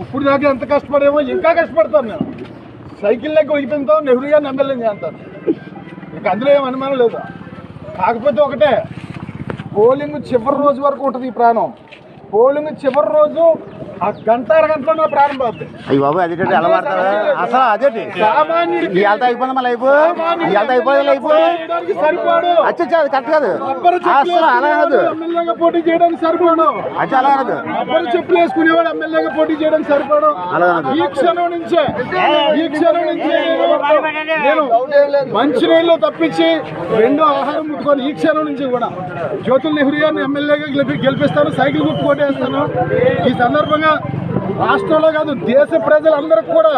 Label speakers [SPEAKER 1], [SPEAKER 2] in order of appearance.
[SPEAKER 1] ఇప్పుడు దాకా ఎంత కష్టపడేమో ఇంకా కష్టపడతాను నేను. సైకిల్ లెక్క వదిలిపోతాం, నెహ్రూ గారిని ఎమ్మెల్యే చేస్తాను. ఇంక అందులో ఏం అనుమానం లేదు. కాకపోతే ఒకటే, పోలింగ్ చివరి రోజు వరకు ఉంటుంది ఈ ప్రాణం. పోలింగ్ చివరి రోజు ఆ గంట అరగంటలో నా ప్రాణం పోతుంది.
[SPEAKER 2] అయ్యి బాబు అదే ఎలా పడతారు అసలు? అదే
[SPEAKER 1] సామాన్యుడికి
[SPEAKER 2] అయిపోయింది మళ్ళీ అయిపోయింది
[SPEAKER 1] సరిపోడు.
[SPEAKER 2] కరెక్ట్ కాదు అసలు అలా కాదు.
[SPEAKER 1] ఎమ్మెల్యేగా పోటీ చేయడానికి సరిపోడు.
[SPEAKER 2] అచ్చా అలా కాదు.
[SPEAKER 1] అప్పుడు చెప్పులు వేసుకునేవాడు ఎమ్మెల్యేగా పోటీ చేయడానికి సరిపోడు. ఈ క్షణం నుంచే నేను మంచినీళ్ళు తప్పించి రెండో ఆహారం ముట్టుకొని ఈ క్షణం నుంచి కూడా జ్యోతుల్ నెహ్రూ గారిని ఎమ్మెల్యేగా గెలిపిస్తాను, సైకిల్ గుర్తు కొట్టేస్తాను. ఈ సందర్భంగా రాష్ట్రంలో కాదు దేశ ప్రజలందరికీ కూడా